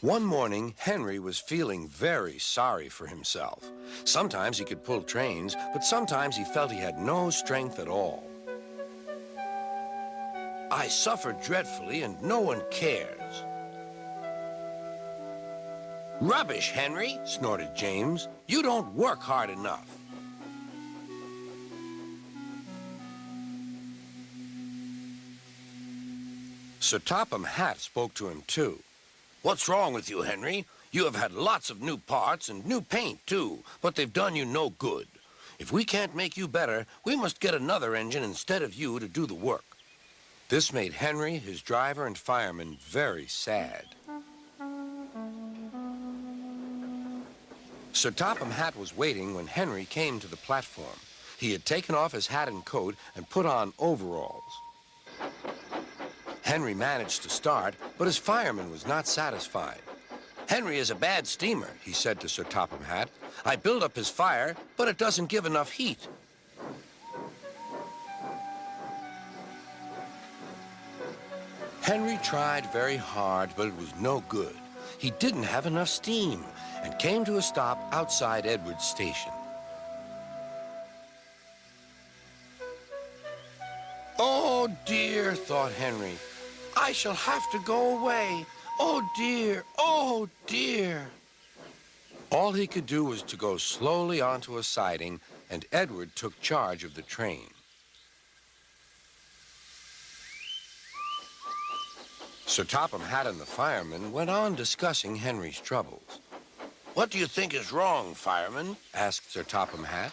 One morning, Henry was feeling very sorry for himself. Sometimes he could pull trains, but sometimes he felt he had no strength at all. I suffer dreadfully and no one cares. Rubbish, Henry, snorted James. You don't work hard enough. Sir Topham Hatt spoke to him too. What's wrong with you, Henry? You have had lots of new parts and new paint, too, but they've done you no good. If we can't make you better, we must get another engine instead of you to do the work. This made Henry, his driver, and fireman very sad. Sir Topham Hatt was waiting when Henry came to the platform. He had taken off his hat and coat and put on overalls. Henry managed to start, but his fireman was not satisfied. Henry is a bad steamer, he said to Sir Topham Hatt. I build up his fire, but it doesn't give enough heat. Henry tried very hard, but it was no good. He didn't have enough steam and came to a stop outside Edward's station. Oh, dear, thought Henry. I shall have to go away. Oh, dear, oh, dear. All he could do was to go slowly onto a siding, and Edward took charge of the train. Sir Topham Hatt and the fireman went on discussing Henry's troubles. What do you think is wrong, fireman? Asked Sir Topham Hatt.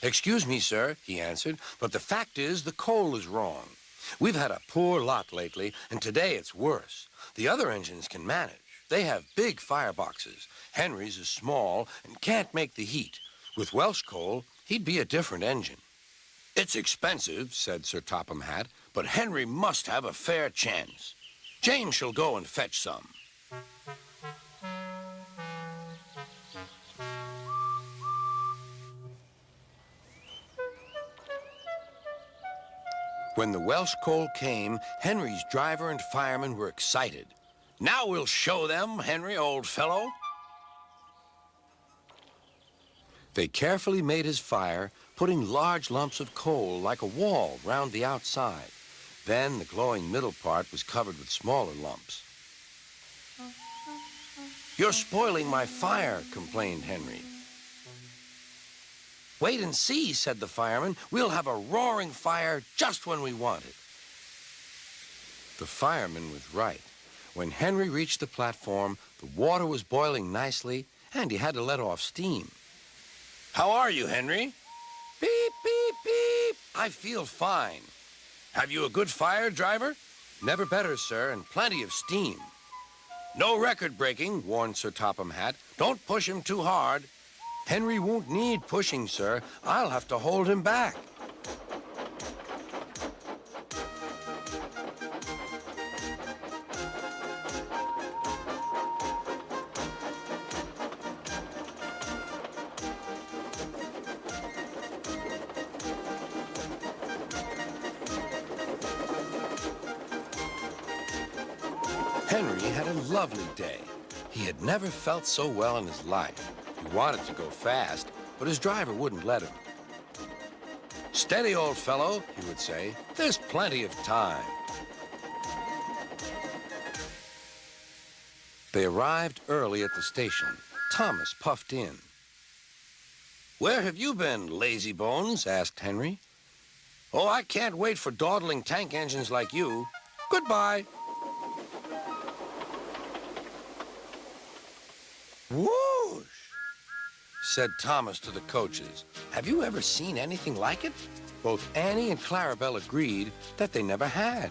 Excuse me, sir, he answered, but the fact is the coal is wrong. We've had a poor lot lately, and today it's worse. The other engines can manage. They have big fireboxes. Henry's is small and can't make the heat. With Welsh coal, he'd be a different engine. It's expensive, said Sir Topham Hatt, but Henry must have a fair chance. James shall go and fetch some. When the Welsh coal came, Henry's driver and fireman were excited. Now we'll show them, Henry, old fellow. They carefully made his fire, putting large lumps of coal like a wall round the outside. Then the glowing middle part was covered with smaller lumps. You're spoiling my fire, complained Henry. Wait and see, said the fireman. We'll have a roaring fire just when we want it. The fireman was right. When Henry reached the platform, the water was boiling nicely, and he had to let off steam. How are you, Henry? Beep, beep, beep. I feel fine. Have you a good fire, driver? Never better, sir, and plenty of steam. No record breaking, warned Sir Topham Hatt. Don't push him too hard. Henry won't need pushing, sir. I'll have to hold him back. Henry had a lovely day. He had never felt so well in his life. He wanted to go fast, but his driver wouldn't let him. Steady, old fellow, he would say. There's plenty of time. They arrived early at the station. Thomas puffed in. Where have you been, lazy bones? Asked Henry. Oh, I can't wait for dawdling tank engines like you. Goodbye. Whoosh, said Thomas to the coaches. Have you ever seen anything like it? Both Annie and Clarabelle agreed that they never had.